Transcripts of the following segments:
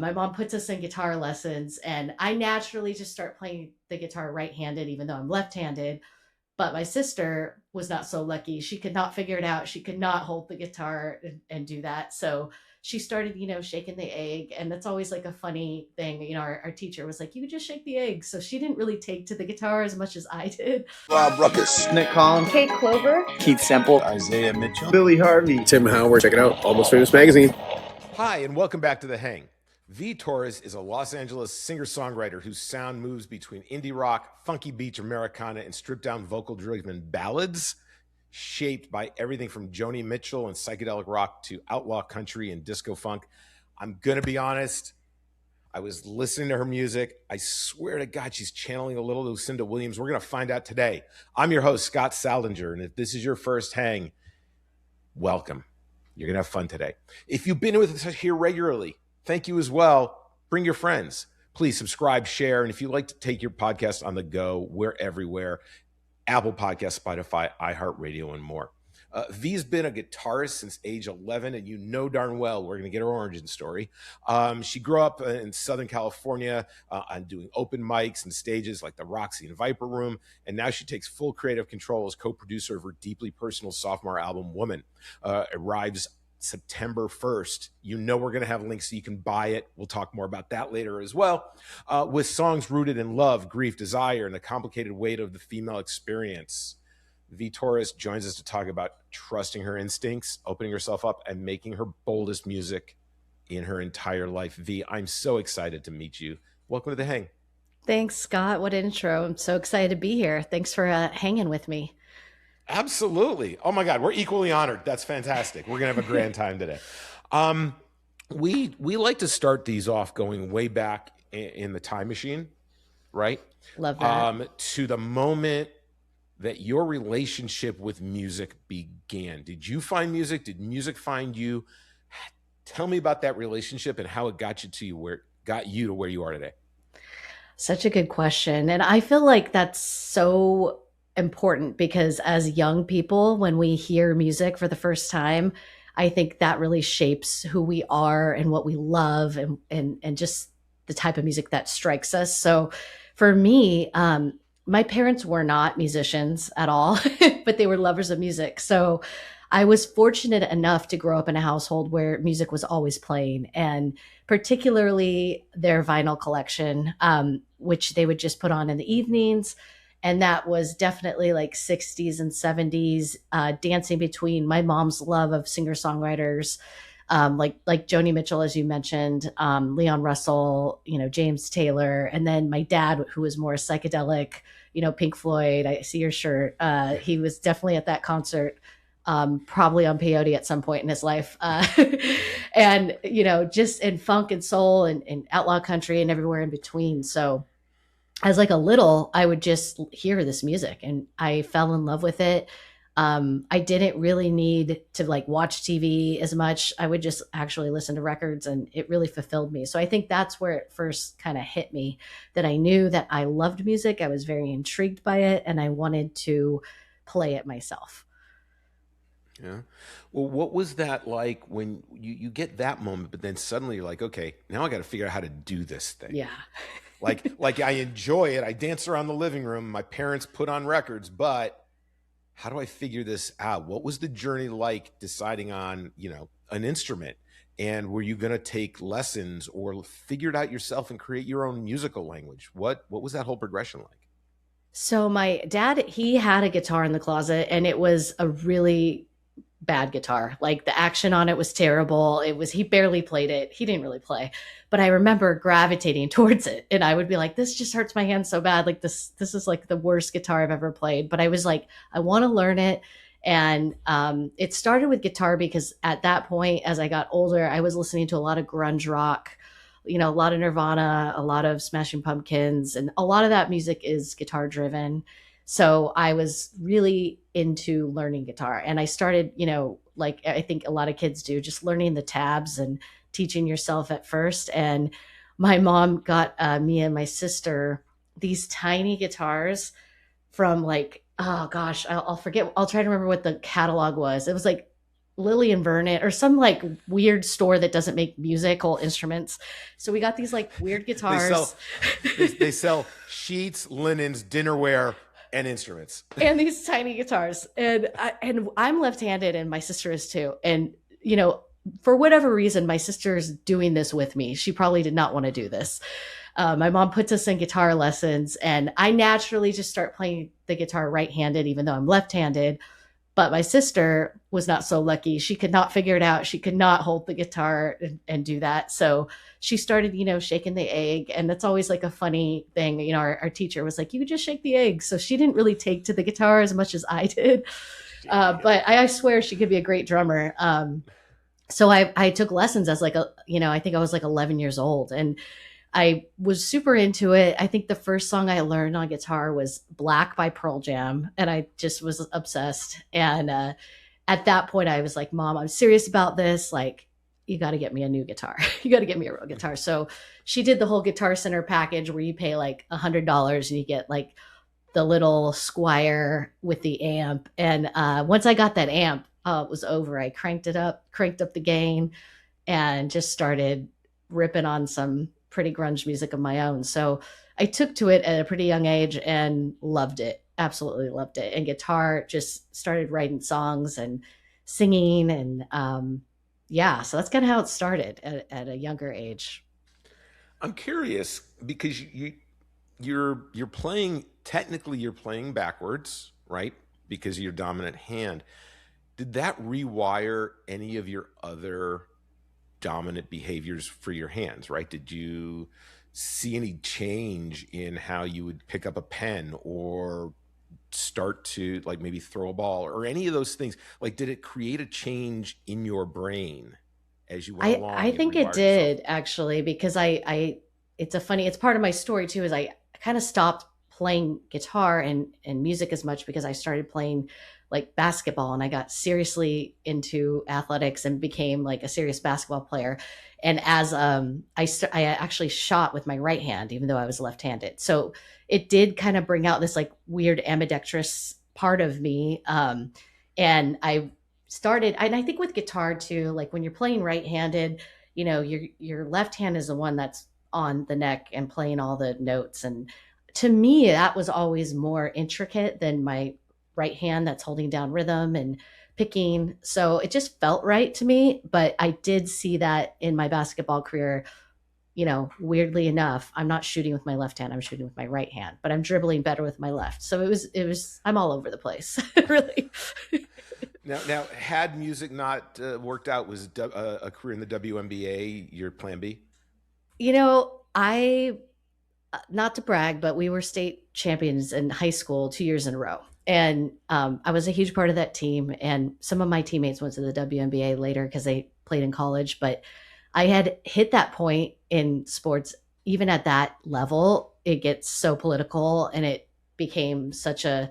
My mom puts us in guitar lessons, and I naturally just start playing the guitar right-handed, even though I'm left-handed. But my sister was not so lucky. She could not figure it out. She could not hold the guitar and do that. So she started, shaking the egg. And that's always like a funny thing. Our teacher was like, you could just shake the egg. So she didn't really take to the guitar as much as I did. Rob Ruckus, Nick Collins, Kate Clover, Keith Semple, Isaiah Mitchell, Billy Harvey, Tim Howard. Check it out, Almost Famous Magazine. Hi, and welcome back to The Hang. Torres is a Los Angeles singer-songwriter whose sound moves between indie rock, funky beach Americana, and stripped-down vocal-driven ballads, shaped by everything from Joni Mitchell and psychedelic rock to outlaw country and disco funk. I'm going to be honest, I was listening to her music. I swear to God, she's channeling a little Lucinda Williams. We're going to find out today. I'm your host, Scott Saldinger, and if this is your first Hang, welcome. You're going to have fun today. If you've been with us here regularly, thank you as well. Bring your friends. Please subscribe, share, and if you like to take your podcast on the go, we're everywhere. Apple Podcasts, Spotify, iHeartRadio, and more. V's been a guitarist since age 11, and you know darn well we're going to get her origin story. She grew up in Southern California on doing open mics and stages like the Roxy and Viper Room, and now she takes full creative control as co-producer of her deeply personal sophomore album, Woman. Arrives September 1st. You know we're going to have links so you can buy it. We'll talk more about that later as well. With songs rooted in love, grief, desire, and the complicated weight of the female experience. Torres joins us to talk about trusting her instincts, opening herself up, and making her boldest music in her entire life. I'm so excited to meet you. Welcome to The Hang. Thanks, Scott. What an intro. I'm so excited to be here. Thanks for hanging with me. Absolutely. Oh my God, we're equally honored. That's fantastic. We're gonna have a grand time today. We like to start these off going way back in the time machine, right? Love that. To the moment that your relationship with music began. Did you find music? Did music find you? Tell me about that relationship and how it got you to where you are today. Such a good question. And I feel like that's so important because as young people, when we hear music for the first time, I think that really shapes who we are and what we love and just the type of music that strikes us. So for me, my parents were not musicians at all, but they were lovers of music. So I was fortunate enough to grow up in a household where music was always playing, and particularly their vinyl collection, which they would just put on in the evenings. And that was definitely like 60s and 70s, dancing between my mom's love of singer-songwriters, like Joni Mitchell, as you mentioned, Leon Russell, James Taylor, and then my dad, who was more psychedelic, Pink Floyd. I see your shirt. He was definitely at that concert, probably on peyote at some point in his life. And, just in funk and soul and outlaw country and everywhere in between. So as like a little, I would just hear this music and I fell in love with it. I didn't really need to like watch TV as much. I would just actually listen to records and it really fulfilled me. So I think that's where it first kind of hit me, that I knew that I loved music. I was very intrigued by it and I wanted to play it myself. Yeah. Well, what was that like when you get that moment, but then suddenly you're like, okay, now I got to figure out how to do this thing. Yeah. like I enjoy it. I dance around the living room. My parents put on records, but how do I figure this out? What was the journey like deciding on, an instrument? And were you going to take lessons or figure it out yourself and create your own musical language? What was that whole progression like? So my dad, he had a guitar in the closet and it was a really bad guitar. Like the action on it was terrible. He barely played it. He didn't really play, but I remember gravitating towards it and I would be like, this just hurts my hands so bad. Like this is like the worst guitar I've ever played. But I was like, I want to learn it. And it started with guitar because at that point, as I got older, I was listening to a lot of grunge rock, a lot of Nirvana, a lot of Smashing Pumpkins, and a lot of that music is guitar driven. So I was really into learning guitar and I started, like I think a lot of kids do, just learning the tabs and teaching yourself at first. And my mom got me and my sister these tiny guitars from like, oh gosh, I'll forget. I'll try to remember what the catalog was. It was like Lilly and Vernon or some like weird store that doesn't make musical instruments. So we got these like weird They sell guitars. they sell sheets, linens, dinnerware, and instruments. And these tiny guitars. And I'm left-handed and my sister is too. And you know, for whatever reason, my sister's doing this with me. She probably did not want to do this. My mom puts us in guitar lessons, and I naturally just start playing the guitar right-handed, even though I'm left-handed. But my sister was not so lucky. She could not figure it out. She could not hold the guitar and do that. So she started, you know, shaking the egg. And that's always like a funny thing. You know, our teacher was like, you just shake the egg. So she didn't really take to the guitar as much as I did. But I swear she could be a great drummer. So I took lessons as like I think I was like 11 years old, and I was super into it. I think the first song I learned on guitar was Black by Pearl Jam, and I just was obsessed. And at that point I was like, Mom, I'm serious about this. Like, you got to get me a new guitar. You got to get me a real guitar. So she did the whole Guitar Center package where you pay like $100 and you get like the little Squire with the amp. And once I got that amp, it was over. I cranked up the gain, and just started ripping on some pretty grunge music of my own. So I took to it at a pretty young age and loved it. Absolutely loved it. And guitar, just started writing songs and singing. And yeah, so that's kind of how it started at a younger age. I'm curious because you're playing, technically you're playing backwards, right? Because of your dominant hand. Did that rewire any of your other dominant behaviors for your hands, right? Did you see any change in how you would pick up a pen or start to like maybe throw a ball or any of those things? Like, did it create a change in your brain as you went along? I and think it rewired yourself? did actually, because it's part of my story too, is I kind of stopped playing guitar and music as much because I started playing like basketball, and I got seriously into athletics and became like a serious basketball player. And as I actually shot with my right hand, even though I was left-handed. So it did kind of bring out this like weird ambidextrous part of me. And I think with guitar too, like when you're playing right-handed, you know, your left hand is the one that's on the neck and playing all the notes. And to me, that was always more intricate than my right hand that's holding down rhythm and picking. So it just felt right to me. But I did see that in my basketball career, you know, weirdly enough, I'm not shooting with my left hand, I'm shooting with my right hand, but I'm dribbling better with my left. So I'm all over the place, really. Now, had music not worked out, was a career in the WNBA your plan B? You know, not to brag, but we were state champions in high school 2 years in a row. And I was a huge part of that team. And some of my teammates went to the WNBA later because they played in college. But I had hit that point in sports, even at that level, it gets so political, and it became such a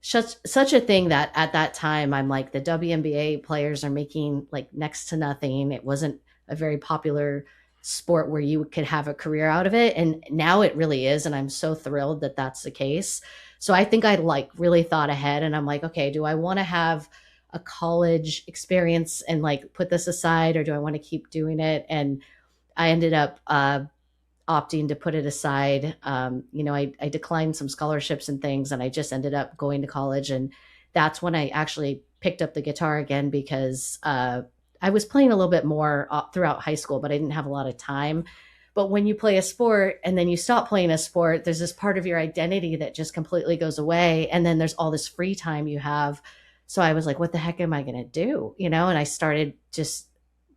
thing that at that time I'm like, the WNBA players are making like next to nothing. It wasn't a very popular sport where you could have a career out of it, and now it really is, and I'm so thrilled that that's the case. So I think I like really thought ahead, and I'm like, okay, do I want to have a college experience and like put this aside, or do I want to keep doing it? And I ended up opting to put it aside. You know, I declined some scholarships and things, and I just ended up going to college. And that's when I actually picked up the guitar again, because I was playing a little bit more throughout high school, but I didn't have a lot of time. But when you play a sport and then you stop playing a sport, there's this part of your identity that just completely goes away. And then there's all this free time you have. So I was like, what the heck am I going to do? You know, and I started just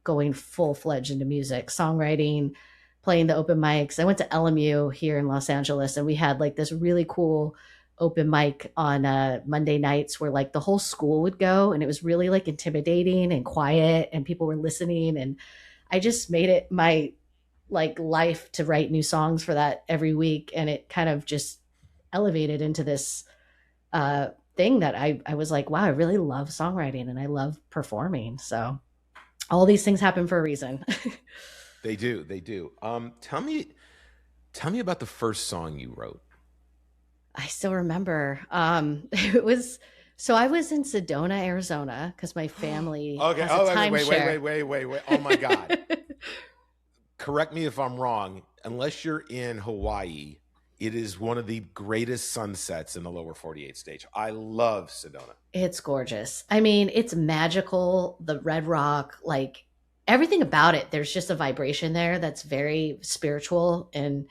going full fledged into music, songwriting, playing the open mics. I went to LMU here in Los Angeles, and we had like this really cool open mic on Monday nights where like the whole school would go, and it was really like intimidating and quiet, and people were listening. And I just made it my like life to write new songs for that every week. And it kind of just elevated into this thing that I was like, wow, I really love songwriting and I love performing. So all these things happen for a reason. They do. They do. Tell me about the first song you wrote. I still remember. It was So I was in Sedona, Arizona, because my family Okay. has a Oh, timeshare. wait. Oh my God. Correct me if I'm wrong. Unless you're in Hawaii, it is one of the greatest sunsets in the lower 48 states. I love Sedona. It's gorgeous. I mean, it's magical. The Red Rock, like everything about it, there's just a vibration there that's very spiritual and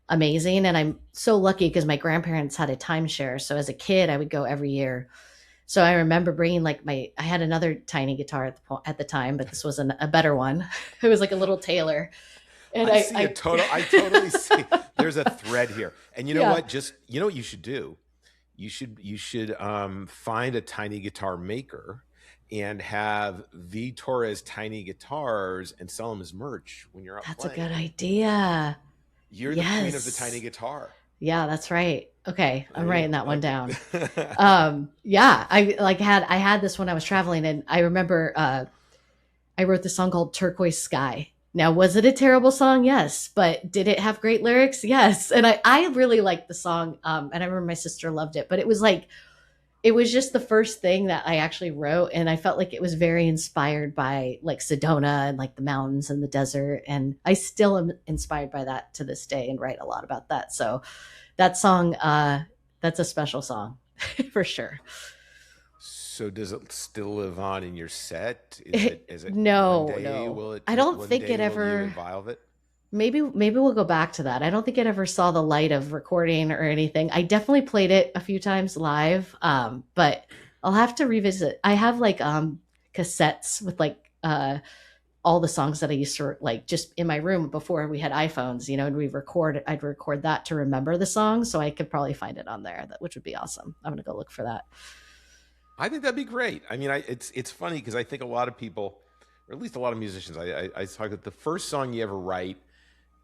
amazing. And I'm so lucky because my grandparents had a timeshare. So as a kid, I would go every year. So I remember bringing like I had another tiny guitar at the time, but this was a better one. It was like a little Taylor. And I totally see. There's a thread here. And you know yeah, what? You know what you should do? You should find a tiny guitar maker and have V Torres tiny guitars and sell them as merch when you're out that's a playing. good idea. You're the queen of the tiny Yes. guitar. Yeah, that's right. Okay, I'm There you writing that go. one Okay. down. Yeah, I had this when I was traveling, and I remember I wrote the song called Turquoise Sky. Now, was it a terrible song? Yes. But did it have great lyrics? Yes. And I really liked the song. And I remember my sister loved it. But it was like, it was just the first thing that I actually wrote. And I felt like it was very inspired by like Sedona and like the mountains and the desert. And I still am inspired by that to this day and write a lot about that. So that song, that's a special song for sure. So does it still live on in your set? Is it one No, day no. will it I don't one think day it will you ever. evolve it? Maybe we'll go back to that. I don't think it ever saw the light of recording or anything. I definitely played it a few times live, but I'll have to revisit. I have like cassettes with like all the songs that I used to like just in my room before we had iPhones, and I'd record that to remember the song, so I could probably find it on there, which would be awesome. I'm gonna go look for that. I think that'd be great. I mean, it's funny because I think a lot of people, or at least a lot of musicians, I talk that the first song you ever write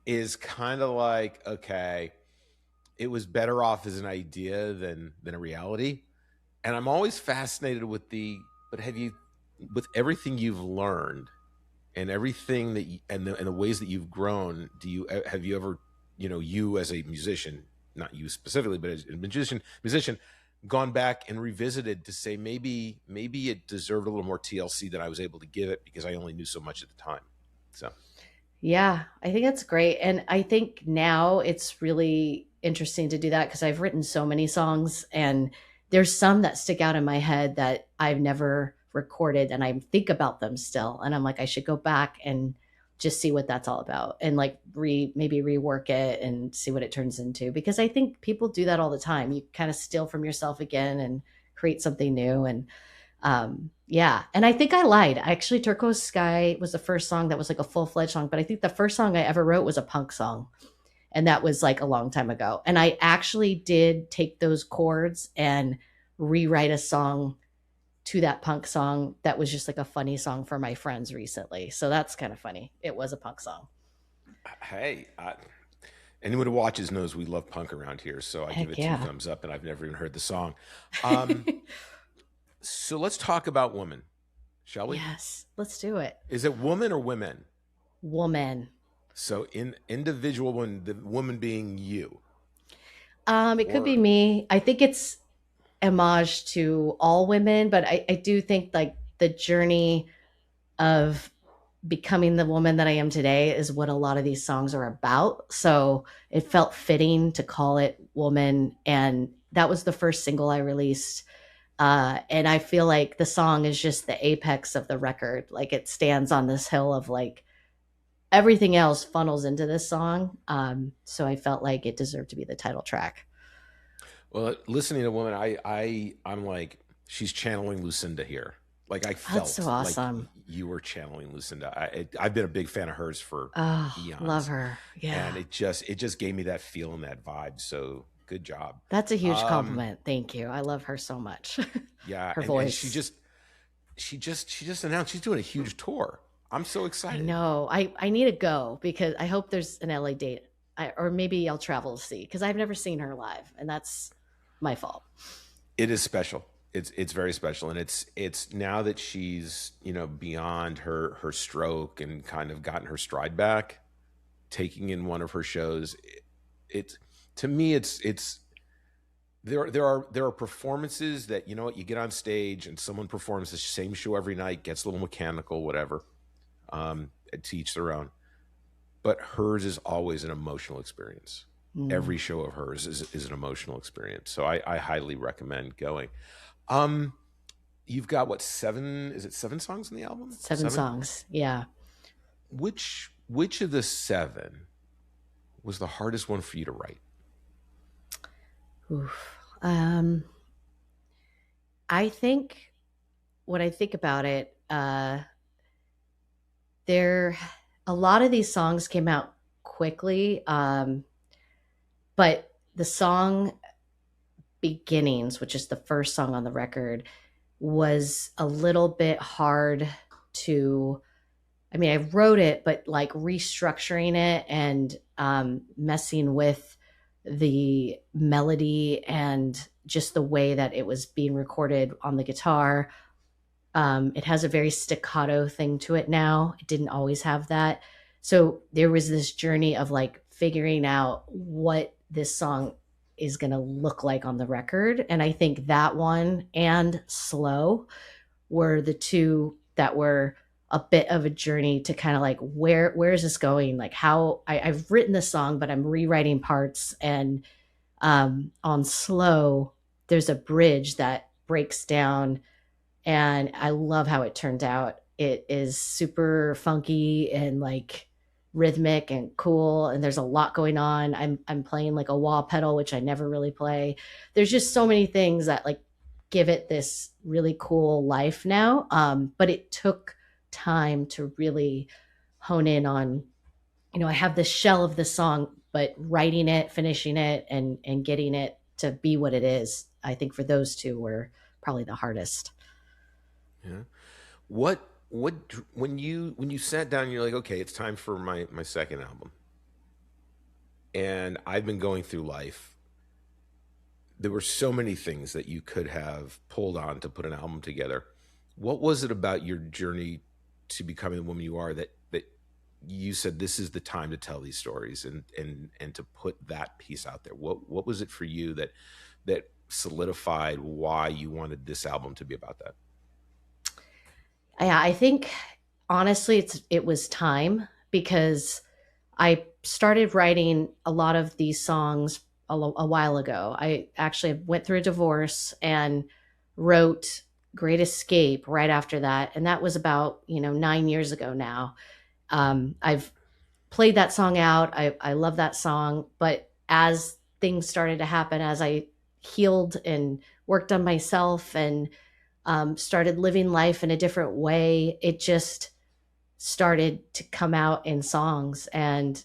is kind of like, okay, it was better off as an idea than a reality. And I'm always fascinated with but with everything you've learned and everything and the ways that you've grown, have you ever, you as a musician, not you specifically, but as a musician, gone back and revisited to say maybe it deserved a little more TLC than I was able to give it because I only knew so much at the time. So Yeah, I think that's great. And I think now it's really interesting to do that because I've written so many songs and there's some that stick out in my head that I've never recorded and I think about them still. And I'm like, I should go back and just see what that's all about and like maybe rework it and see what it turns into. Because I think people do that all the time. You kind of steal from yourself again and create something new. And yeah. And I think I lied. Actually, Turquoise Sky was the first song that was like a full fledged song, but I think the first song I ever wrote was a punk song. And that was like a long time ago. And I actually did take those chords and rewrite a song to that punk song that was just like a funny song for my friends recently. So that's kind of funny. It was a punk song. hey, anyone who watches knows we love punk around here, so I give Heck it two yeah. thumbs up, and I've never even heard the song. Um, so let's talk about woman, shall we? Yes, let's do it. Is it woman or women? Woman. So in individual one, the woman being you, It could be or me. I think it's homage to all women, but I do think like the journey of becoming the woman that I am today is what a lot of these songs are about. So it felt fitting to call it Woman. And that was the first single I released. And I feel like the song is just the apex of the record. Like it stands on this hill of like everything else funnels into this song. So I felt like it deserved to be the title track. well, listening to woman, I'm like she's channeling Lucinda here. Like I Oh, that's so felt like awesome. you were channeling Lucinda. I've been a big fan of hers for Oh, love eons, her. and Yeah. it just gave me that feel and that vibe. So good job. That's a huge Um, compliment. Thank you. I love her so much. yeah, Her and she voice. just she just announced she's doing a huge tour. I'm so I excited. know. I need to go because I hope there's an LA date. Or maybe I'll travel to see because I've never seen her live and that's my fault. It is special. It's very special, and it's now that she's beyond her stroke and kind of gotten her stride back, taking in one of her shows. It to me it's there are performances that, you know what, you get on stage and someone performs the same show every night, gets a little mechanical, whatever. To each their own. But hers is always an emotional experience. Mm. Every show of hers is an emotional experience. So I highly recommend going. Um, you've got what, seven? Is it seven songs in the album? Seven songs. Yeah. Which of the seven was the hardest one for you to write? Oof. I think when I think about it, there a lot of these songs came out quickly, but the song Beginnings, which is the first song on the record, was a little bit hard to. I mean, I wrote it, but like restructuring it and messing with the melody and just the way that it was being recorded on the guitar. It has a very staccato thing to it now. It didn't always have that. So there was this journey of like figuring out what this song is going to look like on the record. And I think that one and Slow were the two that were a bit of a journey to kind of like where is this going, like how I've written this song but I'm rewriting parts. And on Slow there's a bridge that breaks down and I love how it turned out. It is super funky and like rhythmic and cool, and there's a lot going on. I'm playing like a wah pedal, which I never really play. There's just so many things that like give it this really cool life now. But it took time to really hone in on, I have this shell of the song, but writing it, finishing it, and getting it to be what it is, I think for those two were probably the hardest. Yeah. What when you sat down and you're like, okay, it's time for my second album, and I've been going through life. There were so many things that you could have pulled on to put an album together. What was it about your journey to becoming the woman you are that you said this is the time to tell these stories and to put that piece out there? What was it for you that solidified why you wanted this album to be about that? Yeah, I think honestly it was time because I started writing a lot of these songs a while ago. I actually went through a divorce and wrote Great Escape right after that, and that was about 9 years ago now. I've played that song out. I love that song, but as things started to happen, as I healed and worked on myself and started living life in a different way, it just started to come out in songs. And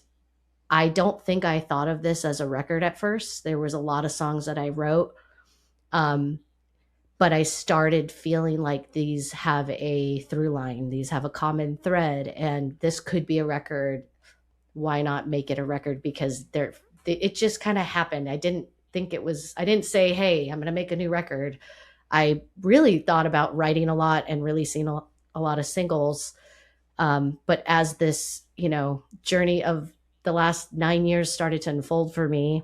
I don't think I thought of this as a record at first. There was a lot of songs that I wrote, um, but I started feeling like these have a through line, these have a common thread, and this could be a record. Why not make it a record? Because it just kind of happened. I didn't think it was. I didn't say, "Hey, I'm going to make a new record." I really thought about writing a lot and releasing a lot of singles. But as this, journey of the last 9 years started to unfold for me,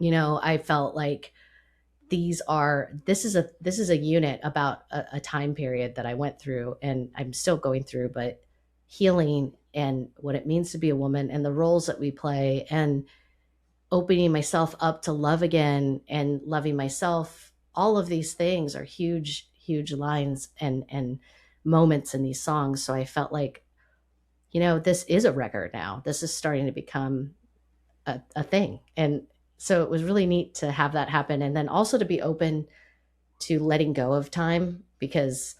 I felt like this is a unit about a time period that I went through and I'm still going through, but healing and what it means to be a woman and the roles that we play and opening myself up to love again and loving myself. All of these things are huge, huge lines and moments in these songs. So I felt like, this is a record now. This is starting to become a thing. And so it was really neat to have that happen. And then also to be open to letting go of time, because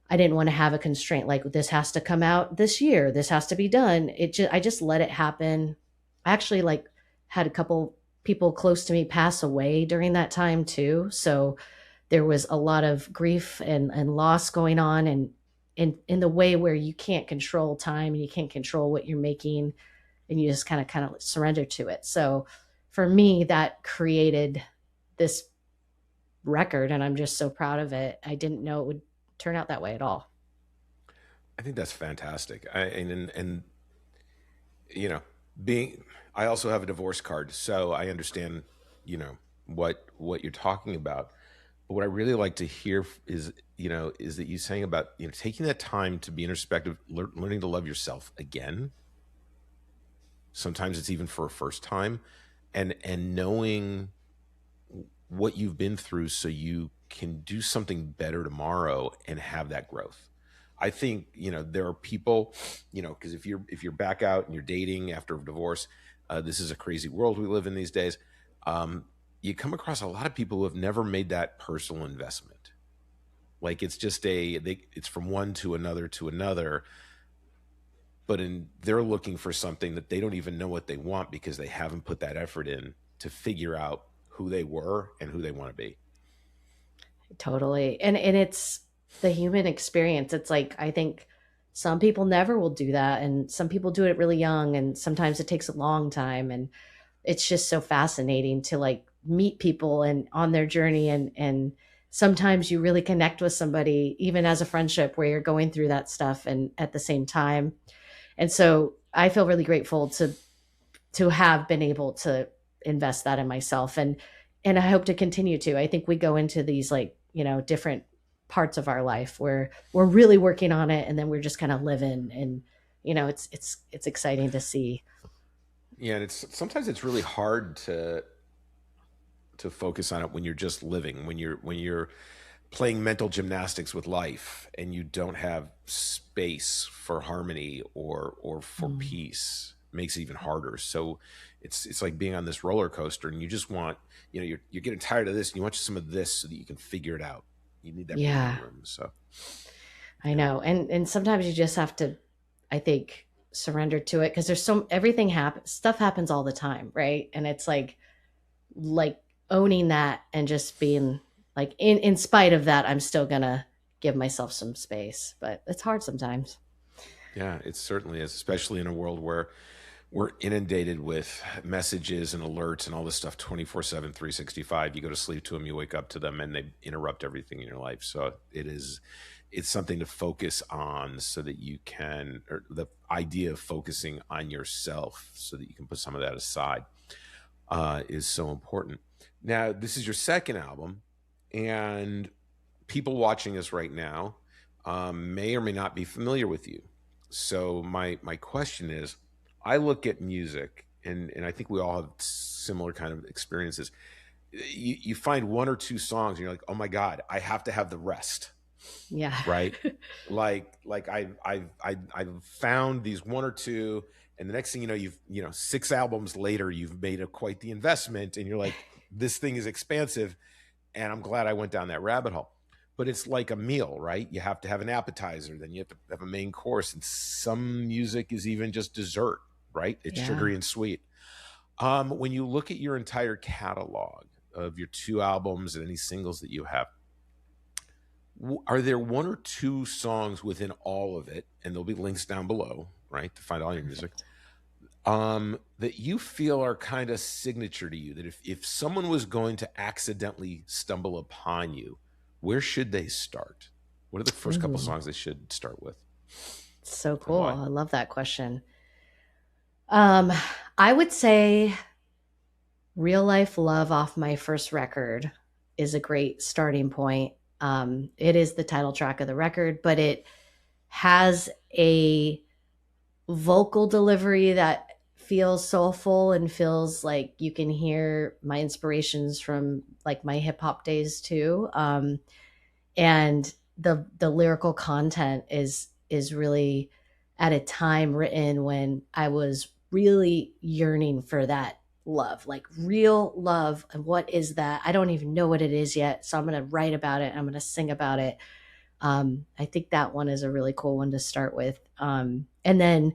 I didn't want to have a constraint like this has to come out this year. This has to be done. I just let it happen. I actually like had a couple people close to me pass away during that time too. So there was a lot of grief and loss going on, and in the way where you can't control time and you can't control what you're making and you just kind of surrender to it. So for me, that created this record and I'm just so proud of it. I didn't know it would turn out that way at all. I think that's fantastic. You know, being I also have a divorce card, so I understand, you know, what you're talking about. But what I really like to hear is, is that you saying about, taking that time to be introspective, learning to love yourself again. Sometimes it's even for a first time, and knowing what you've been through so you can do something better tomorrow and have that growth. I think, there are people, because if you're back out and you're dating after a divorce, this is a crazy world we live in these days. You come across a lot of people who have never made that personal investment. Like it's just it's from one to another, but they're looking for something that they don't even know what they want because they haven't put that effort in to figure out who they were and who they want to be. Totally. And it's the human experience. It's like, I think some people never will do that. And some people do it really young. And sometimes it takes a long time. And it's just so fascinating to like meet people and on their journey. And sometimes you really connect with somebody, even as a friendship where you're going through that stuff and at the same time. And so I feel really grateful to have been able to invest that in myself. And I hope to continue to. I think we go into these like, different parts of our life where we're really working on it and then we're just kind of living, and it's exciting to see. Yeah, and sometimes it's really hard to focus on it when you're just living, when you're playing mental gymnastics with life and you don't have space for harmony or for peace. Makes it even harder. So it's like being on this roller coaster and you just want, you're getting tired of this and you want some of this so that you can figure it out. You need that breathing room. So I know. And sometimes you just have to, I think, surrender to it because there's everything happens, stuff happens all the time. Right. And it's like owning that and just being like, in spite of that, I'm still going to give myself some space, but it's hard sometimes. Yeah, it certainly is, especially in a world where we're inundated with messages and alerts and all this stuff 24/7, 365. You go to sleep to them, you wake up to them, and they interrupt everything in your life. So it's something to focus on so that you can, or the idea of focusing on yourself so that you can put some of that aside is so important. Now, this is your second album, and people watching us right now may or may not be familiar with you. So my question is, I look at music, and I think we all have similar kind of experiences. You find one or two songs, and you're like, oh my God, I have to have the rest. Yeah. Right. like I've found these one or two, and the next thing you know, you've 6 albums later, you've made quite the investment, and you're like, this thing is expansive, and I'm glad I went down that rabbit hole. But it's like a meal, right? You have to have an appetizer, then you have to have a main course, and some music is even just dessert, right? It's sugary and sweet. When you look at your entire catalog of your 2 albums and any singles that you have, are there one or two songs within all of it, and there'll be links down below, right, to find all your music, that you feel are kind of signature to you, that if someone was going to accidentally stumble upon you, where should they start? What are the first couple songs they should start with? So cool. I love that question. I would say Real Life Love off my first record is a great starting point. It is the title track of the record, but it has a vocal delivery that feels soulful and feels like you can hear my inspirations from like my hip hop days too. And the lyrical content is really at a time written when I was really yearning for that love, like real love. And what is that? I don't even know what it is yet. So I'm going to write about it. I'm going to sing about it. I think that one is a really cool one to start with. And then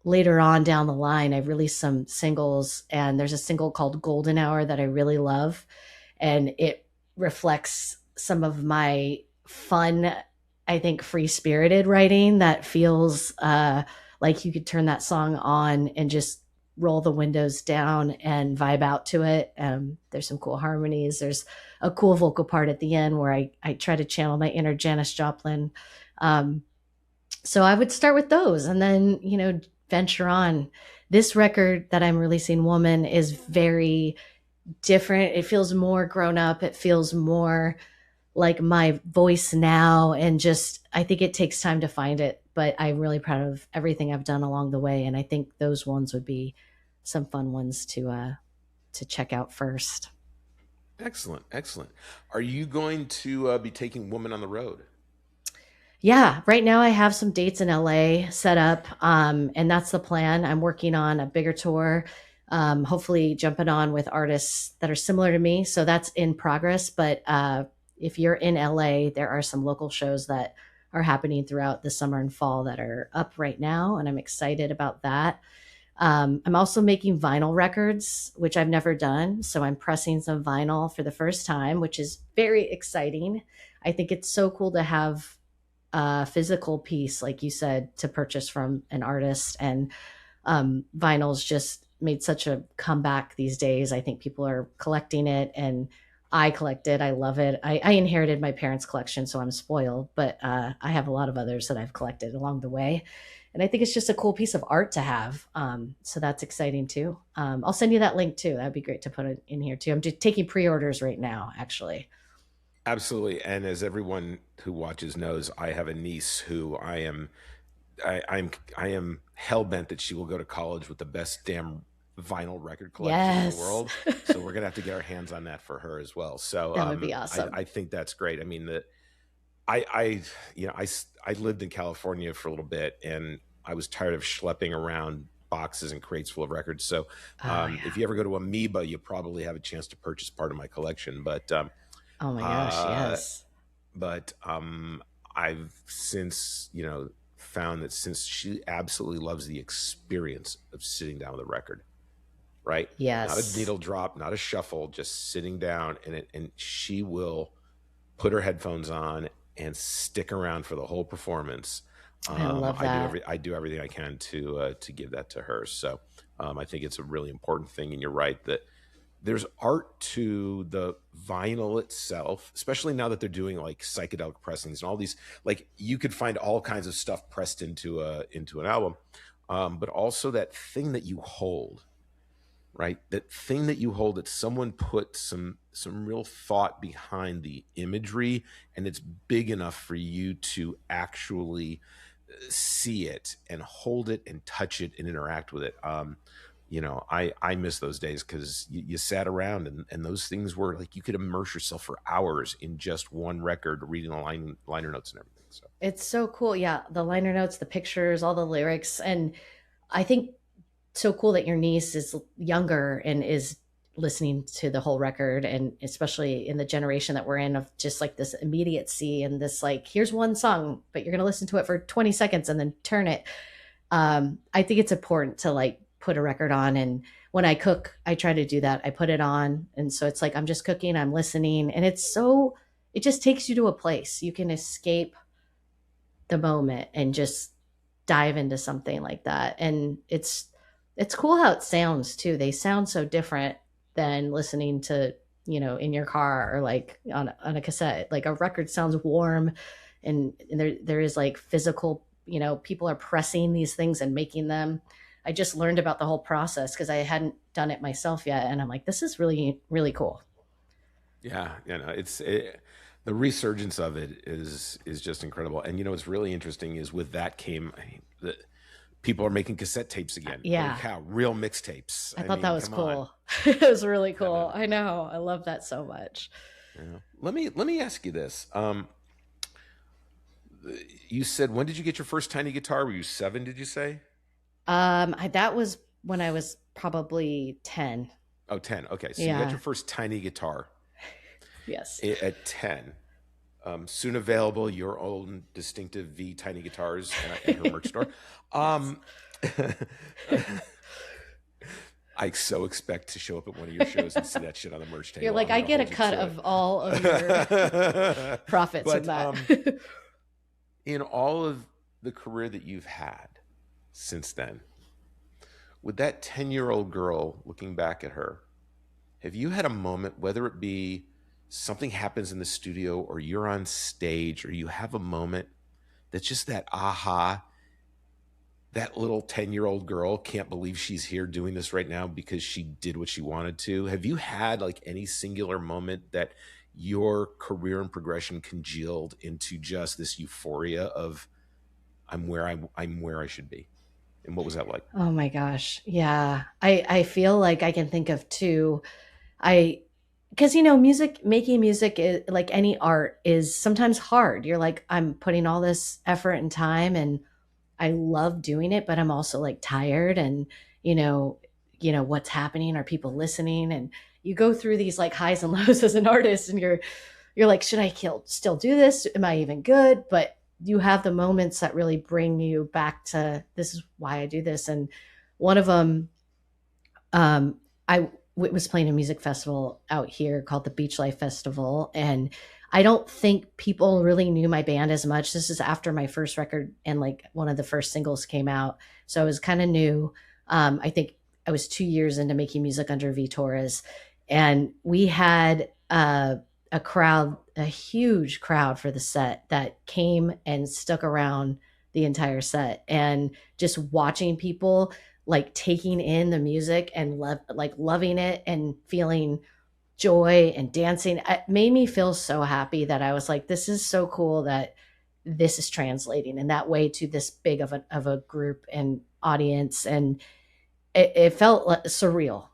later on down the line, I released some singles, and there's a single called Golden Hour that I really love. And it reflects some of my fun, I think, free-spirited writing that feels like you could turn that song on and just roll the windows down and vibe out to it. There's some cool harmonies. There's a cool vocal part at the end where I try to channel my inner Janis Joplin. So I would start with those and then, venture on. This record that I'm releasing, Woman, is very different. It feels more grown up. It feels more like my voice now. And just, I think it takes time to find it, but I'm really proud of everything I've done along the way. And I think those ones would be some fun ones to check out first. Excellent, excellent. Are you going to be taking Woman on the Road? Yeah, right now I have some dates in LA set up, and that's the plan. I'm working on a bigger tour, hopefully jumping on with artists that are similar to me. So that's in progress. But if you're in LA, there are some local shows that are happening throughout the summer and fall that are up right now, and I'm excited about that. I'm also making vinyl records, which I've never done. So I'm pressing some vinyl for the first time, which is very exciting. I think it's so cool to have a physical piece, like you said, to purchase from an artist. And vinyl's just made such a comeback these days. I think people are collecting it, and I collect it. I love it. I inherited my parents' collection, so I'm spoiled, but I have a lot of others that I've collected along the way. And I think it's just a cool piece of art to have. So that's exciting too. I'll send you that link too. That'd be great to put it in here too. I'm just taking pre-orders right now, actually. Absolutely. And as everyone who watches knows, I have a niece who I am hell bent that she will go to college with the best damn vinyl record collection in the Yes. world. So we're gonna have to get our hands on that for her as well. So That would be awesome. I think that's great. I mean, I I lived in California for a little bit, and I was tired of schlepping around boxes and crates full of records. So Oh if yeah. you ever go to Amoeba, you probably have a chance to purchase part of my collection. Oh my gosh. Uh, Yes. but I've since found that since she absolutely loves the experience of sitting down with a record, right? Not a Yes. needle drop, not a shuffle, just sitting down, and she will put her headphones on and stick around for the whole performance. I love that. I do everything I can to give that to her. So I think it's a really important thing, and you're right that there's art to the vinyl itself, especially now that they're doing like psychedelic pressings and all these. Like you could find all kinds of stuff pressed into an album, but also that thing that you hold, right? That thing that you hold that someone put some real thought behind the imagery, and it's big enough for you to actually see it and hold it and touch it and interact with it. I miss those days because you sat around and those things were like you could immerse yourself for hours in just one record, reading the liner notes and everything. So It's so cool. Yeah. The liner notes, the pictures, all the lyrics. And I think so cool that your niece is younger and is listening to the whole record, and especially in the generation that we're in of just like this immediacy and this like here's one song but you're going to listen to it for 20 seconds and then turn it. I think it's important to like put a record on, and when I cook I try to do that. I put it on, and so it's like I'm just cooking, I'm listening, and it just takes you to a place you can escape the moment and just dive into something like that. And it's cool how it sounds too. They sound so different than listening to, in your car or like on a cassette. Like a record sounds warm, and there is like physical, people are pressing these things and making them. I just learned about the whole process because I hadn't done it myself yet, and I'm like, this is really really cool. yeah, the resurgence of it is just incredible. And what's really interesting is with that came the people are making cassette tapes again. Holy Yeah, cow, real mixtapes. I I thought that mean, was come on. cool. It was really I cool. mean, I know. I love that so much. let me ask you this. You said, when did you get your first tiny guitar? Were you 7? Did you say? That was when I was probably 10. Oh, 10. Okay, so you got your Yeah. first tiny guitar Yes. at 10. Soon available, your own distinctive V tiny guitars at her merch store. Yes. Um, I so expect to show up at one of your shows and see that shit on the merch You're table. like, I'm I gonna get a hold you cut to of all of your it. profits from But that. in all of the career that you've had since then, with that 10-year-old girl looking back at her, have you had a moment, whether it be something happens in the studio or you're on stage or you have a moment that's just that aha, that little 10-year-old girl can't believe she's here doing this right now because she did what she wanted to. Have you had like any singular moment that your career and progression congealed into just this euphoria of I'm where I should be? And what was that like? Oh my gosh. Yeah. I feel like I can think of two. I because music, making music is, like any art, is sometimes hard. You're like, I'm putting all this effort and time, and I love doing it, but I'm also like tired, and you know, what's happening? Are people listening? And you go through these like highs and lows as an artist, and you're like, should I still do this? Am I even good? But you have the moments that really bring you back to, this is why I do this. And one of them, I was playing a music festival out here called the Beach Life Festival, and I don't think people really knew my band as much. This is after my first record and like one of the first singles came out, so I was kind of new. I think I was 2 years into making music under V Torres, and we had a crowd, a huge crowd for the set that came and stuck around the entire set, and just watching people like taking in the music and like loving it and feeling joy and dancing. It made me feel so happy that I was like, this is so cool that this is translating in that way to this big of a group and audience. And it felt like surreal,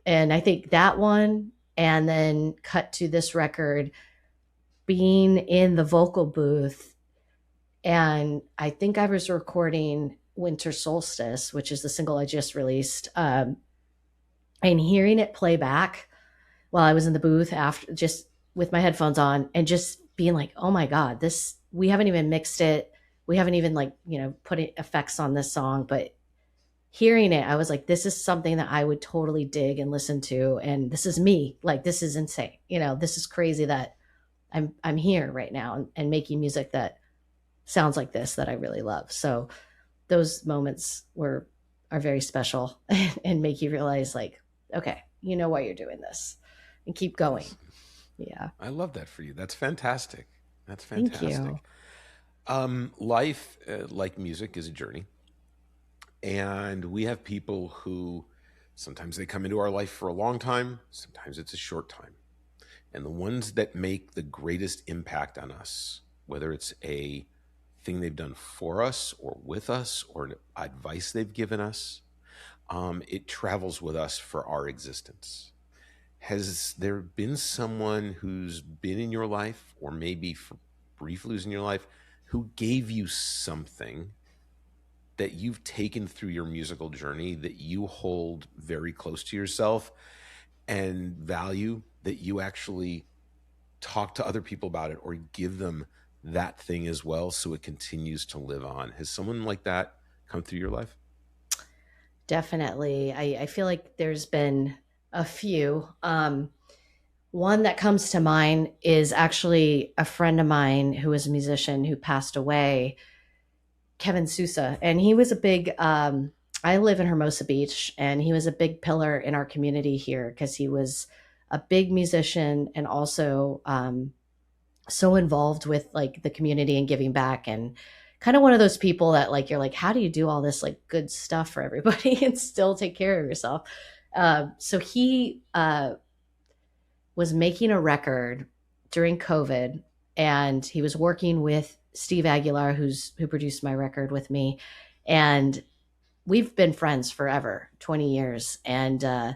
and I think that one, and then cut to this record, being in the vocal booth, and I think I was recording Winter Solstice, which is the single I just released, and hearing it play back while I was in the booth after, just with my headphones on, and just being like, oh my God, this, we haven't even mixed it. We haven't even like, put effects on this song, but hearing it, I was like, this is something that I would totally dig and listen to. And this is me. Like, this is insane. This is crazy that I'm here right now and making music that sounds like this, that I really love. So those moments are very special and make you realize like, okay, you know why you're doing this, and keep going. Yes. Yeah. I love that for you. That's fantastic. That's Thank fantastic. you. Life, like music, is a journey. And we have people who sometimes they come into our life for a long time, sometimes it's a short time. And the ones that make the greatest impact on us, whether it's a thing they've done for us or with us or advice they've given us, it travels with us for our existence. Has there been someone who's been in your life, or maybe for briefly in your life, who gave you something that you've taken through your musical journey that you hold very close to yourself and value, that you actually talk to other people about it or give them that thing as well so it continues to live on? Has someone like that come through your life? Definitely. I feel like there's been a few. One that comes to mind is actually a friend of mine who was a musician who passed away, Kevin Sousa. And he was a big, I live in Hermosa Beach, and he was a big pillar in our community here because he was a big musician and also so involved with like the community and giving back, and kind of one of those people that like, you're like, how do you do all this like good stuff for everybody and still take care of yourself? So he was making a record during COVID, and he was working with Steve Aguilar, who produced my record with me, and we've been friends forever, 20 years. And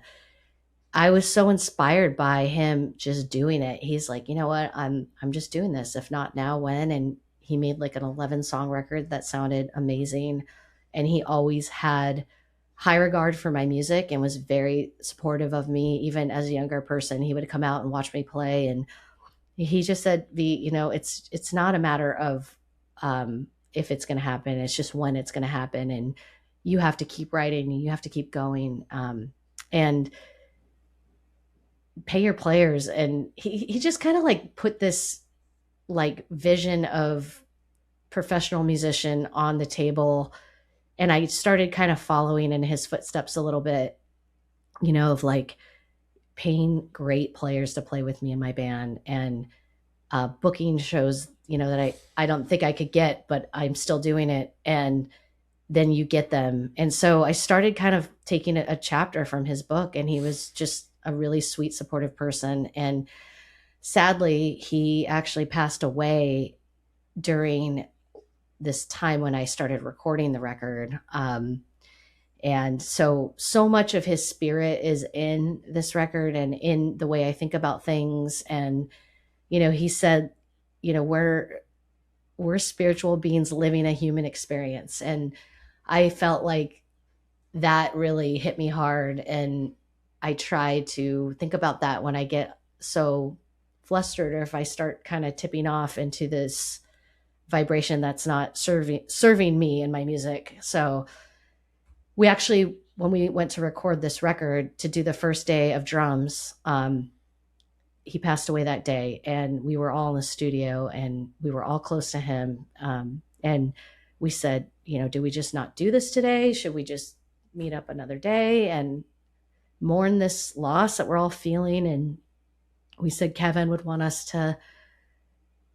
I was so inspired by him just doing it. He's like, you know what, I'm just doing this. If not now, when? And he made like an 11-song record that sounded amazing. And he always had high regard for my music and was very supportive of me. Even as a younger person, he would come out and watch me play. And he just said, it's not a matter of if it's going to happen. It's just when it's going to happen. And you have to keep writing and you have to keep going. And pay your players. And he just kind of like put this like vision of professional musician on the table. And I started kind of following in his footsteps a little bit, of like paying great players to play with me in my band, and booking shows, that I don't think I could get, but I'm still doing it. And then you get them. And so I started kind of taking a chapter from his book, and he was just a really sweet, supportive person. And sadly, he actually passed away during this time when I started recording the record. And so much of his spirit is in this record and in the way I think about things. And, he said, we're spiritual beings living a human experience. And I felt like that really hit me hard. And I try to think about that when I get so flustered, or if I start kind of tipping off into this vibration that's not serving me in my music. So we actually, when we went to record this record to do the first day of drums, he passed away that day, and we were all in the studio, and we were all close to him. And we said, do we just not do this today? Should we just meet up another day and mourn this loss that we're all feeling? And we said Kevin would want us to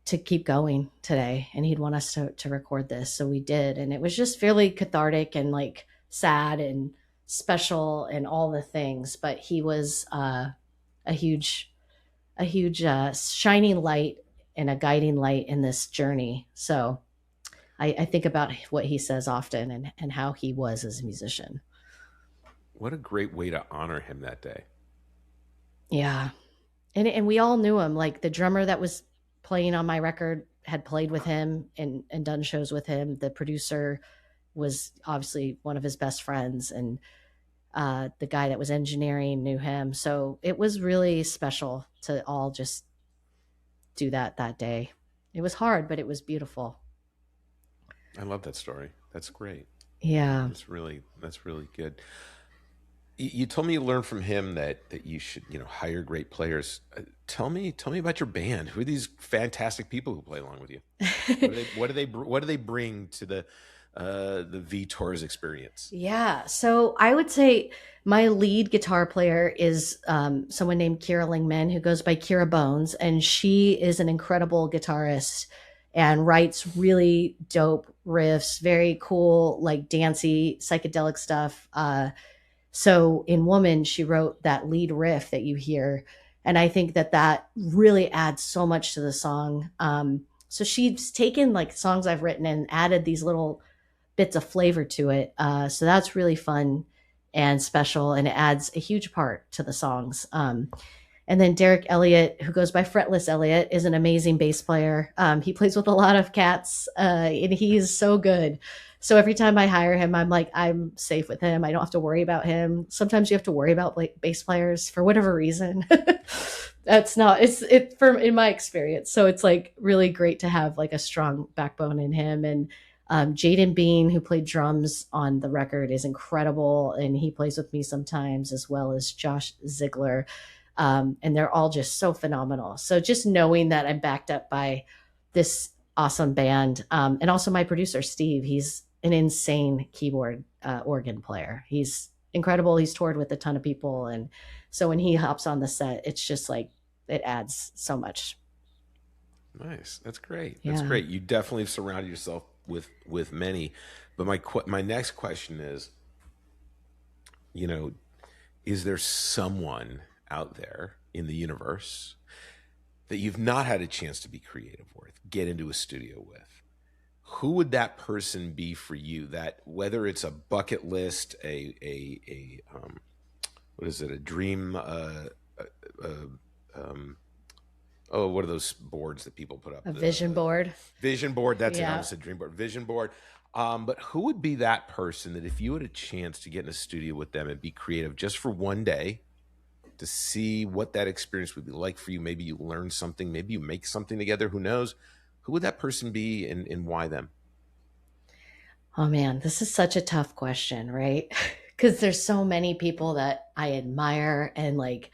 keep going today, and he'd want us to record this. So we did. And it was just fairly cathartic and like sad and special and all the things. But he was a huge shining light and a guiding light in this journey. So I think about what he says often and how he was as a musician. What a great way to honor him that day. Yeah. And we all knew him. Like the drummer that was playing on my record had played with him and done shows with him. The producer was obviously one of his best friends, and the guy that was engineering knew him. So it was really special to all just do that day. It was hard, but it was beautiful. I love that story. That's great. Yeah. That's really good. You told me you learned from him that you should, hire great players. Tell me about your band. Who are these fantastic people who play along with you? What do they bring to the V Torres experience? Yeah. So I would say my lead guitar player is someone named Kira Lingman, who goes by Kira Bones. And she is an incredible guitarist and writes really dope riffs, very cool, like dancey, psychedelic stuff. So in Woman, she wrote that lead riff that you hear. And I think that really adds so much to the song. So she's taken like songs I've written and added these little bits of flavor to it. So that's really fun and special, and it adds a huge part to the songs. And then Derek Elliott, who goes by Fretless Elliott, is an amazing bass player. He plays with a lot of cats, and he's so good. So every time I hire him, I'm like, I'm safe with him. I don't have to worry about him. Sometimes you have to worry about bass players for whatever reason. That's not, it's from in my experience. So it's like really great to have like a strong backbone in him. And Jaden Bean, who played drums on the record, is incredible. And he plays with me sometimes, as well as Josh Ziegler. And they're all just so phenomenal. So just knowing that I'm backed up by this awesome band. And also my producer, Steve, he's an insane keyboard organ player. He's incredible. He's toured with a ton of people. And so when he hops on the set, it's just like, it adds so much. Nice. That's great. That's great. You definitely surrounded yourself with many. But my next question is, is there someone out there in the universe that you've not had a chance to be creative with, get into a studio with? Who would that person be for you? That whether it's a bucket list, what is it? A dream? What are those boards that people put up? A vision board. Vision board. That's it. I almost said dream board. Vision board. But who would be that person that if you had a chance to get in a studio with them and be creative just for one day, to see what that experience would be like for you? Maybe you learn something. Maybe you make something together. Who knows? Who would that person be, and why them? Oh man, this is such a tough question, right? Because there's so many people that I admire and like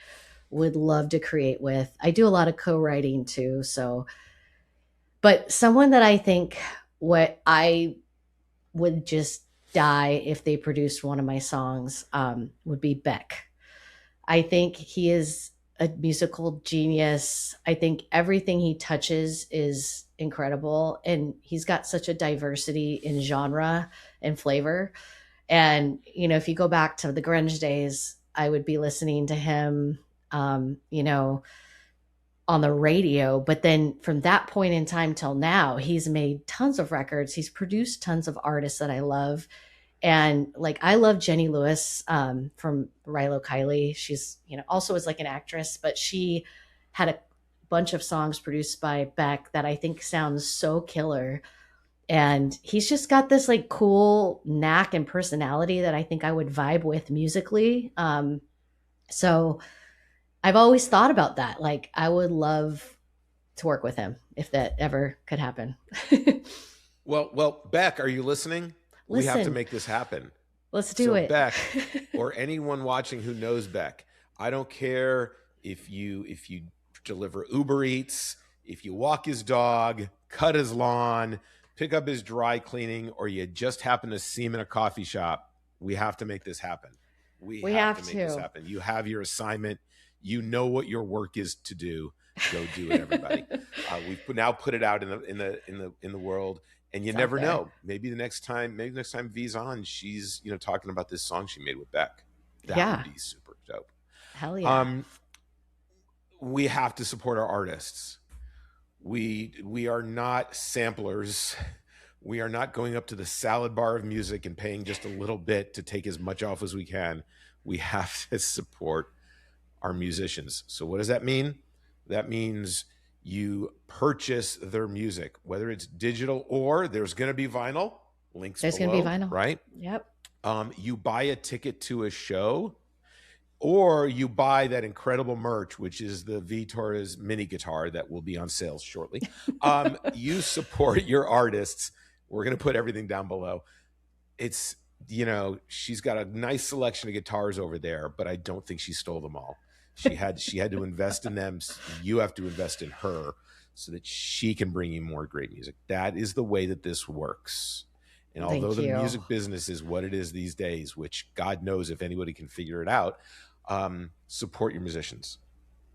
would love to create with. I do a lot of co-writing too. So, but someone that I think what I would just die if they produced one of my songs would be Beck. I think he is a musical genius. I think everything he touches is incredible. And he's got such a diversity in genre and flavor. And, if you go back to the grunge days, I would be listening to him, you know, on the radio. But then from that point in time till now, he's made tons of records. He's produced tons of artists that I love. And like, I love Jenny Lewis from Rilo Kiley. She's, also is like an actress, but she had a bunch of songs produced by Beck that I think sounds so killer. And he's just got this like cool knack and personality that I think I would vibe with musically. So I've always thought about that. Like, I would love to work with him if that ever could happen. Well, Beck, are you listening? We have to Listen. make this happen. Let's do So it. Beck, or anyone watching who knows Beck, I don't care if you deliver Uber Eats, if you walk his dog, cut his lawn, pick up his dry cleaning, or you just happen to see him in a coffee shop. We have to make this happen. We have to make this happen. You have your assignment. You know what your work is to do. Go do it, everybody. We've now put it out in the world. And you never know. Maybe next time V's on, she's talking about this song she made with Beck. That would be super dope. Hell yeah. We have to support our artists. We are not samplers. We are not going up to the salad bar of music and paying just a little bit to take as much off as we can. We have to support our musicians. So what does that mean? That means you purchase their music, whether it's digital or there's going to be vinyl. Links There's below, going to be vinyl. right? Yep. You buy a ticket to a show, or you buy that incredible merch, which is the V Torres mini guitar that will be on sale shortly. You support your artists. We're going to put everything down below. It's, she's got a nice selection of guitars over there, but I don't think she stole them all. She had to invest in them. You have to invest in her so that she can bring you more great music. That is the way that this works. And although the music business is what it is these days, which God knows if anybody can figure it out, support your musicians.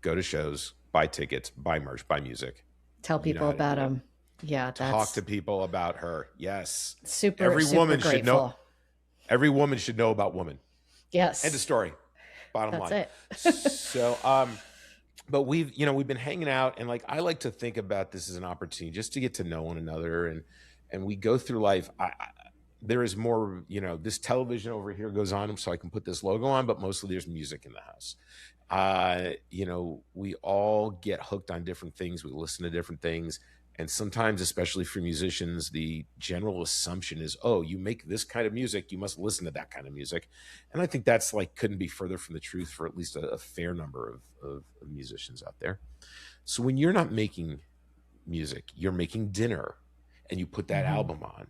Go to shows, buy tickets, buy merch, buy music. Tell people about them. Yeah, talk to people about her. Yes, super woman should know. Every woman should know about woman. Yes, end of story. Bottom line. That's it. So, but we've been hanging out, and like I like to think about this as an opportunity just to get to know one another, and we go through life. There is more, this television over here goes on, so I can put this logo on, but mostly there's music in the house. We all get hooked on different things. We listen to different things. And sometimes, especially for musicians, the general assumption is, oh, you make this kind of music, you must listen to that kind of music. And I think that's couldn't be further from the truth for at least a fair number of musicians out there. So when you're not making music, you're making dinner and you put that album on.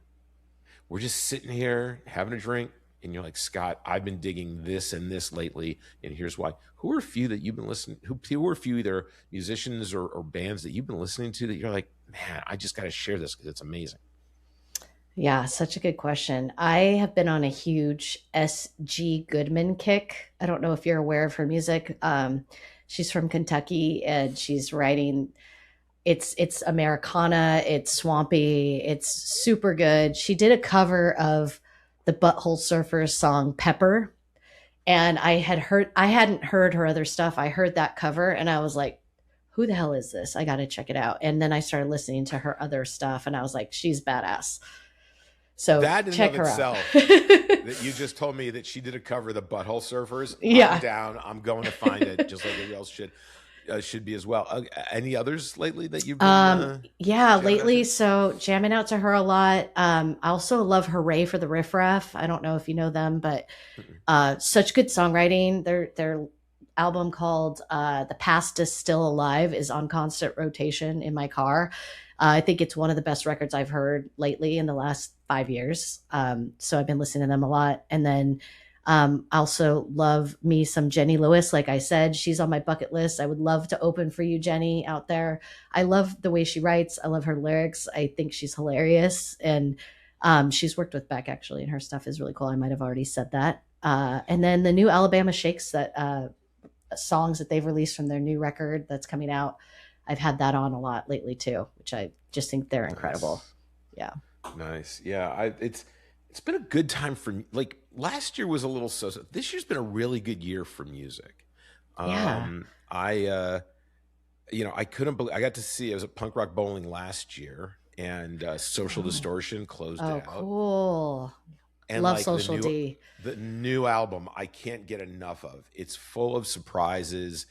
We're just sitting here having a drink. And you're like, Scott, I've been digging this and this lately, and here's why. Who are a few that you've been listening? Who are a few either musicians or bands that you've been listening to that you're like, man, I just got to share this because it's amazing? Yeah, such a good question. I have been on a huge S.G. Goodman kick. I don't know if you're aware of her music. She's from Kentucky, and she's writing. It's Americana. It's swampy. It's super good. She did a cover of the Butthole Surfers song Pepper. And I hadn't heard her other stuff. I heard that cover and I was like, who the hell is this? I got to check it out. And then I started listening to her other stuff and I was like, she's badass. So that in check of her itself, out. that you just told me that she did a cover of the Butthole Surfers. Yeah. I'm down. I'm going to find it just like everybody else should be as well. Any others lately that you've been lately so jamming out to her a lot. I also love Hooray for the Riff Raff. I don't know if you know them, but such good songwriting. Their album called The Past is Still Alive is on constant rotation in my car. I think it's one of the best records I've heard lately in the last 5 years. So I've been listening to them a lot. And then also love me some Jenny Lewis. Like I said, she's on my bucket list. I would love to open for you, Jenny, out there. I love the way she writes. I love her lyrics. I think she's hilarious. And she's worked with Beck actually, and her stuff is really cool. I might have already said that. And then the new Alabama Shakes that songs that they've released from their new record that's coming out. I've had that on a lot lately too, which I just think they're incredible. Nice. Yeah. Nice. Yeah, it's been a good time for like last year was a little so. This year's been a really good year for music. Yeah. I I couldn't believe I got to see I was at Punk Rock Bowling last year and Social Oh, Distortion closed oh, out cool. and Love like Social D. the new album I can't get enough of. It's full of surprises.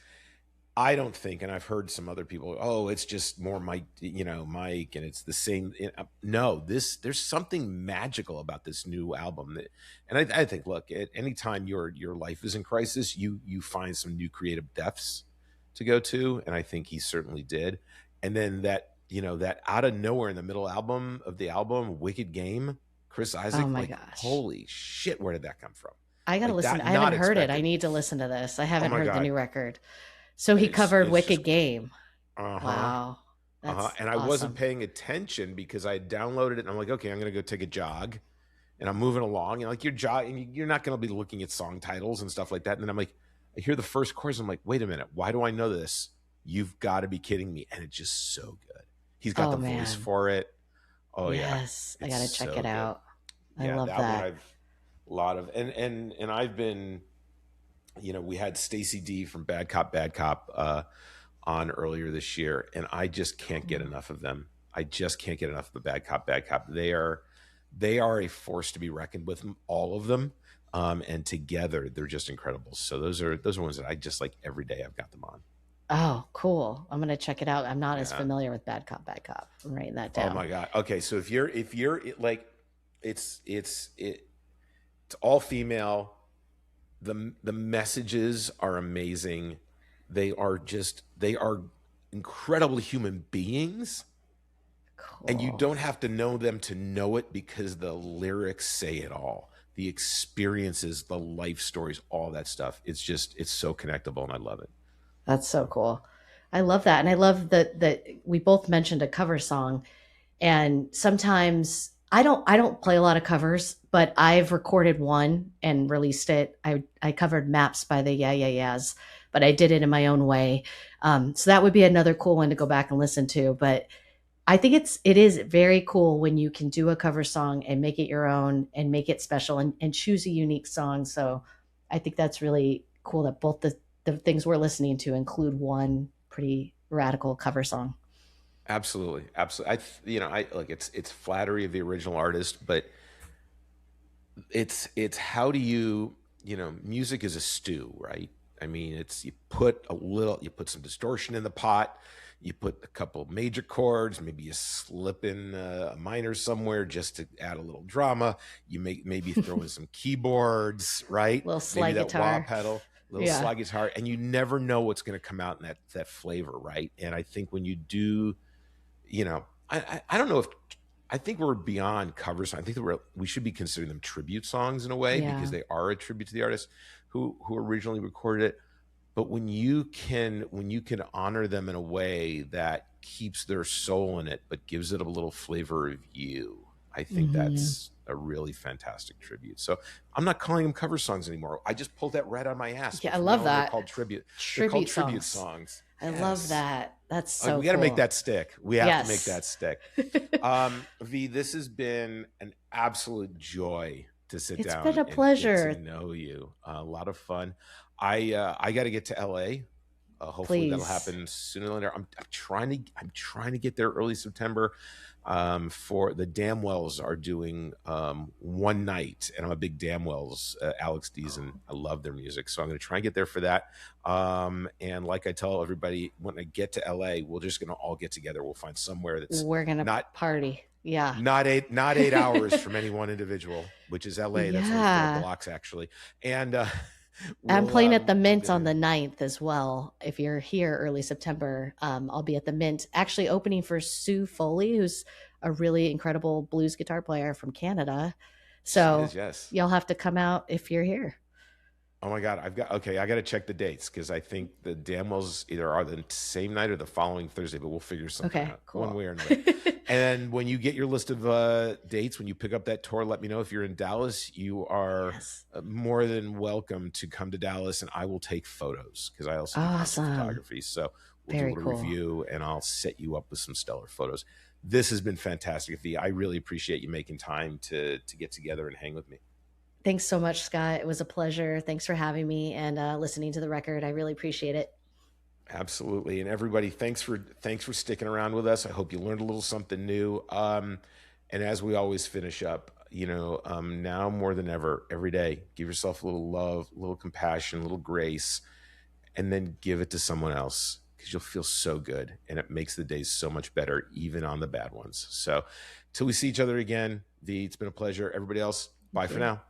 I don't think, and I've heard some other people, oh, it's just more Mike, Mike, and it's the same. No, there's something magical about this new album that, and I think, look, at any time your life is in crisis, you find some new creative depths to go to, and I think he certainly did. And then that out of nowhere in the middle album of the album, Wicked Game, Chris Oh Isaac, my like, gosh. holy shit, where did that come from? I got to Like listen. that, I haven't not heard it. I expected. need to listen to this. I Oh haven't my heard the god, new record. So he covered it's just Wicked Game. uh-huh. Wow. Uh-huh. That's And I wasn't awesome. paying attention because I had downloaded it and I'm like, okay, I'm gonna go take a jog. And I'm moving along. And like you're jogging, you're not gonna be looking at song titles and stuff like that. And then I'm like, I hear the first chorus. I'm like, wait a minute, why do I know this? You've got to be kidding me. And it's just so good. He's got Oh the voice man. for it. Oh yeah. Yes. I It's got to check so it good. out. I Yeah, love that one that. I've a lot of and I've been, we had Stacy D from Bad Cop on earlier this year, and I just can't get Cool. enough of them. I just can't get enough of the Bad Cop. They are a force to be reckoned with, all of them. And together they're just incredible. So those are ones that I just like every day I've got them on. Oh, cool. I'm going to check it out. I'm not as Yeah. familiar with Bad Cop, Bad Cop. I'm writing that Oh down. my God. Okay. So like, it's all female. The messages are amazing. They are incredible human beings, and you Cool. don't have to know them to know it because the lyrics say it all. The experiences, the life stories, all that stuff. It's so connectable, and I love it. That's so cool. I love that. And I love that we both mentioned a cover song. And sometimes I don't play a lot of covers, but I've recorded one and released it. I covered Maps by the Yeah Yeah Yeahs, but I did it in my own way. So that would be another cool one to go back and listen to. But I think it is very cool when you can do a cover song and make it your own and make it special and choose a unique song. So I think that's really cool that both the things we're listening to include one pretty radical cover song. Absolutely, absolutely. I like it's flattery of the original artist, but it's how do music is a stew, right? I mean, it's you put some distortion in the pot, you put a couple major chords, maybe you slip in a minor somewhere just to add a little drama. You maybe throw in some keyboards, right? Little Maybe slide that wah guitar. pedal, little Yeah. slide guitar, and you never know what's going to come out in that flavor, right? And I think when you do, I don't know if I think we're beyond covers. I think that we should be considering them tribute songs in a way because Yeah. they are a tribute to the artist who originally recorded it. But when you can honor them in a way that keeps their soul in it, but gives it a little flavor of you, I think Hmm. that's a really fantastic tribute. So I'm not calling them cover songs anymore. I just pulled that right out of my ass. Yeah, But I from now love on, they're that. called tribute. They're called Tribute tribute songs. songs. I love Yes. that. That's so We got to make cool. that stick. We have to make Yes. that stick. V, this has been an absolute joy to sit It's been down a and get to pleasure. know you. A lot of fun. I got to get to LA. Hopefully that'll Please. happen sooner or later. I'm trying to get there early September. For the Damwells are doing one night, and I'm a big Damwells Alex Dees, and I love their music, so I'm going to try and get there for that. And like I tell everybody, when I get to LA, we're just going to all get together. We'll find somewhere that's We're going to not party. Yeah. not 8 hours from any one individual, which is LA. That's only 4 blocks actually, and I'm we'll playing at the we'll Mint get on in. the 9th as well. If you're here early September, I'll be at the Mint actually opening for Sue Foley, who's a really incredible blues guitar player from Canada. She is, So yes. you'll have to come out if you're here. Oh my God, I got to check the dates because I think the Damwells either are the same night or the following Thursday, but we'll figure something Okay, out cool. one way or another. And when you get your list of dates, when you pick up that tour, let me know. If you're in Dallas, you are more than welcome to come to Dallas, and I will take photos because I also do concert photography. So we'll do a little review, and I'll set you up with some stellar photos. This has been fantastic, V. I really appreciate you making time to get together and hang with me. Thanks so much, Scott. It was a pleasure. Thanks for having me and listening to the record. I really appreciate it. Absolutely. And everybody, thanks for sticking around with us. I hope you learned a little something new. And as we always finish up, now more than ever, every day, give yourself a little love, a little compassion, a little grace, and then give it to someone else because you'll feel so good. And it makes the days so much better, even on the bad ones. So till we see each other again, V, it's been a pleasure. Everybody else, bye for now.